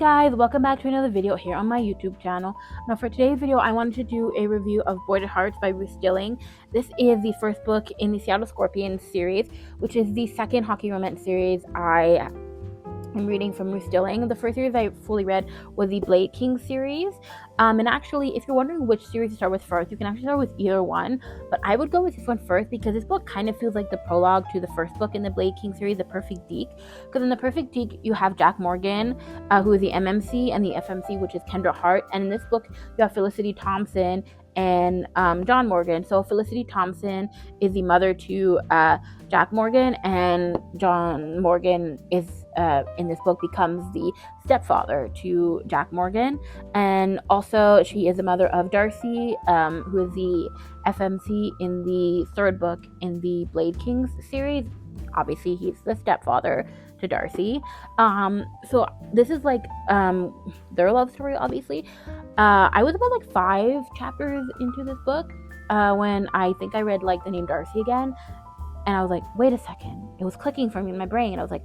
guys, welcome back to another video here on my YouTube channel. Now for today's video, I wanted to do a review of Boarded Hearts by Ruth Stilling. This is the first book in the Seattle Scorpions series, which is the second hockey romance series I'm reading from Ruth Stilling. The first series I fully read was the Blade King series. And actually, if you're wondering which series to start with first, you can actually start with either one. But I would go with this one first because this book kind of feels like the prologue to the first book in the Blade King series, The Perfect Deek. Because in The Perfect Deek, you have Jack Morgan, who is the MMC, and the FMC, which is Kendra Hart. And in this book, you have Felicity Thompson and John Morgan. So Felicity Thompson is the mother to Jack Morgan, and John Morgan is in this book becomes the stepfather to Jack Morgan, and also she is the mother of Darcy, who is the FMC in the third book in the Blade Kings series. Obviously, he's the stepfather to Darcy. So this is like their love story, obviously. I was about like 5 chapters into this book when I think I read like the name Darcy again, and I was like, wait a second, it was clicking for me in my brain. I was like,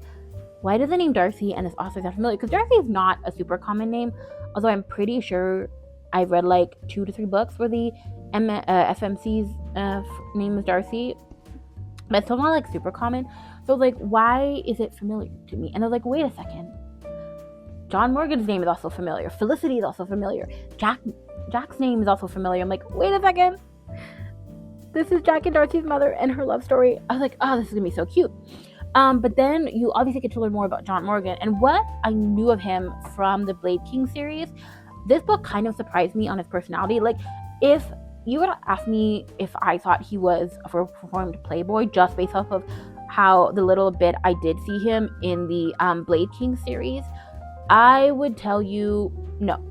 why does the name Darcy and this author sound familiar? Because Darcy is not a super common name, although I'm pretty sure I've read like 2 to 3 books where the FMC's name is Darcy, but it's still not like super common. So like, why is it familiar to me? And I was like, wait a second, John Morgan's name is also familiar. Felicity is also familiar. Jack's name is also familiar. I'm like, wait a second, this is Jack and Darcy's mother and her love story. I was like, oh, this is gonna be so cute. But then you obviously get to learn more about John Morgan and what I knew of him from the Blade King series. This book kind of surprised me on his personality. Like, if you were to ask me if I thought he was a reformed playboy just based off of how the little bit I did see him in the Blade King series, I would tell you no,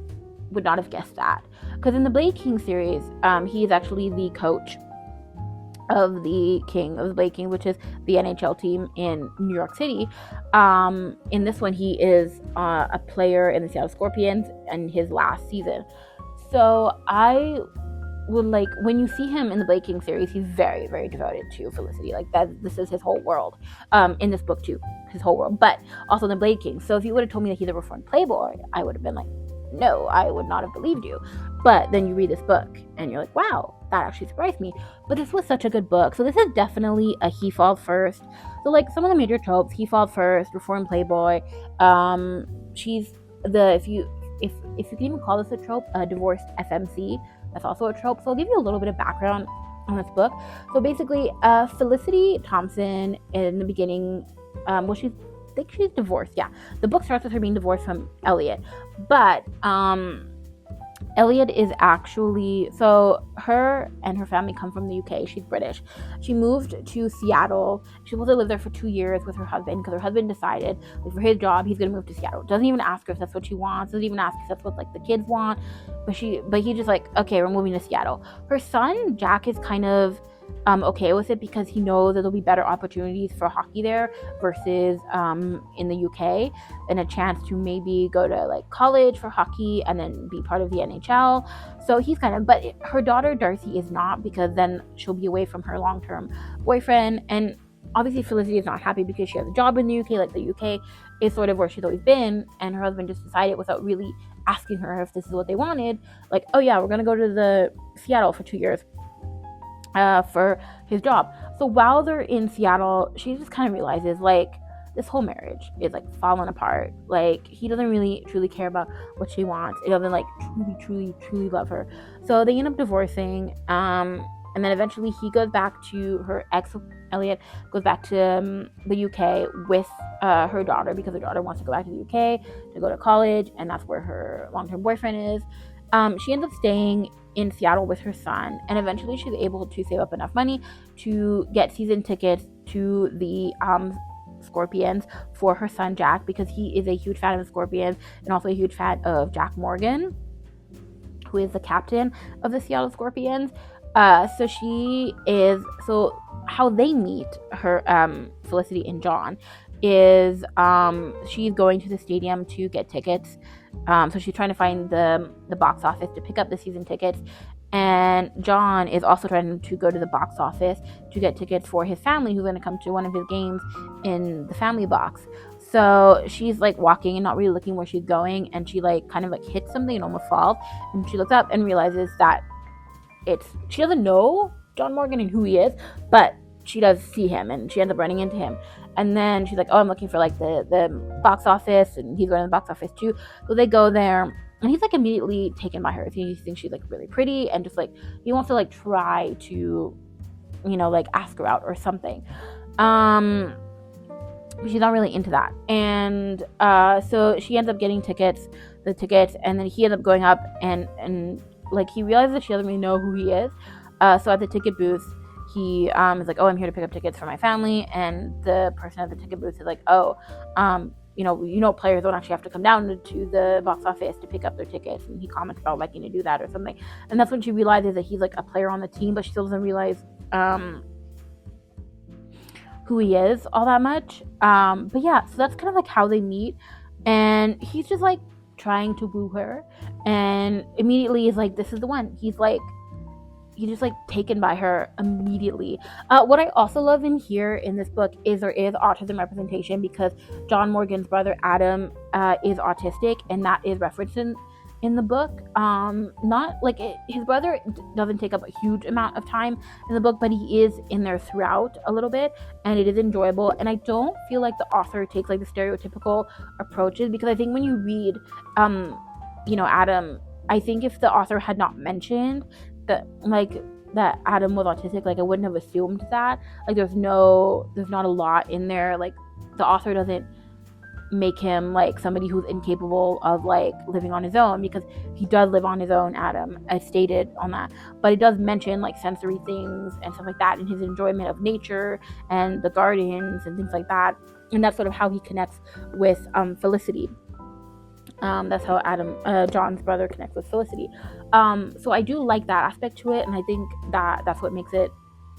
would not have guessed that. Because in the Blade King series, he is actually the coach of the Blade King, which is the NHL team in New York City. In this one, he is a player in the Seattle Scorpions in his last season. So I would like, when you see him in the Blade King series, he's very, very devoted to Felicity. Like that, this is his whole world. In this book too, his whole world. But also the Blade King. So if you would have told me that he's a reformed playboy, I would have been like, no, I would not have believed you. But then you read this book and you're like, wow, that actually surprised me. But this was such a good book. So this is definitely a he fall first. So like some of the major tropes, he fall first, reformed playboy. She's the, if you can even call this a trope, a divorced FMC. That's also a trope. So I'll give you a little bit of background on this book. So basically, Felicity Thompson in the beginning, I think she's divorced. Yeah, the book starts with her being divorced from Elliot, but Elliot is actually, so her and her family come from the UK. She's British. She moved to Seattle. She was supposed to live there for 2 years with her husband because her husband decided, like, for his job, he's going to move to Seattle. Doesn't even ask her if that's what she wants. Doesn't even ask if that's what like the kids want. But he's just like, okay, we're moving to Seattle. Her son, Jack, is kind of okay with it because he knows that there'll be better opportunities for hockey there versus in the UK, and a chance to maybe go to like college for hockey and then be part of the NHL. So he's kind of, but her daughter Darcy is not, because then she'll be away from her long-term boyfriend. And obviously Felicity is not happy because she has a job in the UK. Like the UK is sort of where she's always been, and her husband just decided without really asking her if this is what they wanted, like, oh yeah, we're gonna go to the Seattle for 2 years for his job. So while they're in Seattle, she just kind of realizes like this whole marriage is like falling apart. Like he doesn't really truly care about what she wants. He doesn't like truly love her. So they end up divorcing. And then eventually he goes back to her ex, Elliot, goes back to the UK with her daughter, because her daughter wants to go back to the UK to go to college, and that's where her long-term boyfriend is. She ends up staying in Seattle with her son, and eventually she's able to save up enough money to get season tickets to the Scorpions for her son Jack, because he is a huge fan of the Scorpions and also a huge fan of Jack Morgan, who is the captain of the Seattle Scorpions. So how they meet, her Felicity and John, is she's going to the stadium to get tickets. So she's trying to find the box office to pick up the season tickets, and John is also trying to go to the box office to get tickets for his family, who's going to come to one of his games in the family box. So she's like walking and not really looking where she's going, and she like kind of like hits something and almost falls, and she looks up and realizes that she doesn't know John Morgan and who he is, but she does see him, and she ends up running into him. And then she's like, oh, I'm looking for like the box office, and he's going to the box office too. So they go there, and he's like immediately taken by her. He thinks she's like really pretty, and just like he wants to like try to, like ask her out or something. She's not really into that. And so she ends up getting the tickets, and then he ends up going up and like he realizes that she doesn't really know who he is. So at the ticket booth, he is like, oh, I'm here to pick up tickets for my family. And the person at the ticket booth is like, oh, players don't actually have to come down to the box office to pick up their tickets. And he comments about liking to do that or something. And that's when she realizes that he's like a player on the team, but she still doesn't realize who he is all that much. But yeah, so that's kind of like how they meet. And he's just like trying to woo her, and immediately is like, this is the one. He's just like taken by her immediately. What I also love in this book is there is autism representation, because John Morgan's brother Adam is autistic, and that is referenced in the book. Not like his brother doesn't take up a huge amount of time in the book, but he is in there throughout a little bit, and it is enjoyable. And I don't feel like the author takes like the stereotypical approaches, because I think when you read Adam, I think if the author had not mentioned that Adam was autistic, like I wouldn't have assumed that. Like there's not a lot in there. Like the author doesn't make him like somebody who's incapable of like living on his own, because he does live on his own, Adam, as stated on that. But it does mention like sensory things and stuff like that, and his enjoyment of nature and the gardens and things like that. And that's sort of how he connects with Felicity. That's how John's brother, connects with Felicity. So I do like that aspect to it, and I think that's what makes it.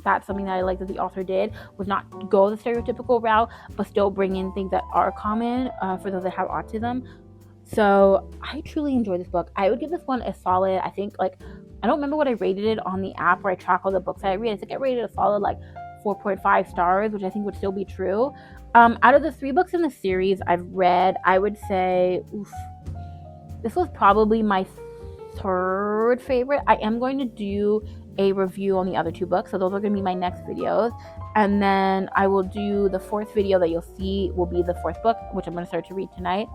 That's something that I like that the author did, was not go the stereotypical route, but still bring in things that are common for those that have autism. So I truly enjoyed this book. I would give this one a solid, I think, like, I don't remember what I rated it on the app where I track all the books I read. I think I rated a solid like 4.5 stars, which I think would still be true. Out of the 3 books in the series I've read, I would say, this was probably my 3rd favorite. I am going to do a review on the other 2 books, so those are going to be my next videos. And then I will do the 4th video that you'll see will be the 4th book, which I'm going to start to read tonight.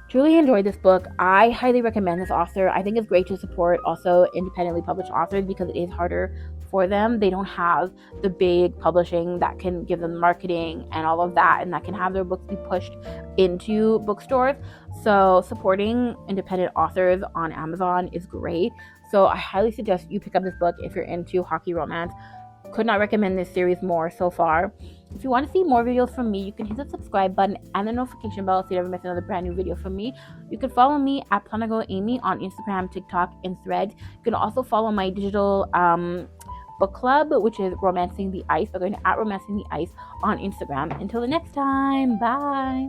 Truly enjoyed this book. I highly recommend this author. I think it's great to support also independently published authors, because it is harder for them. They don't have the big publishing that can give them marketing and all of that, and that can have their books be pushed into bookstores. So supporting independent authors on Amazon is great. So I highly suggest you pick up this book if you're into hockey romance. Could not recommend this series more so far. If you want to see more videos from me, you can hit the subscribe button and the notification bell so you never miss another brand new video from me. You can follow me at PlanagoAmy on Instagram, TikTok, and Threads. You can also follow my digital book club, which is Romancing the Ice, by going to @Romancing the Ice on Instagram. Until the next time, bye.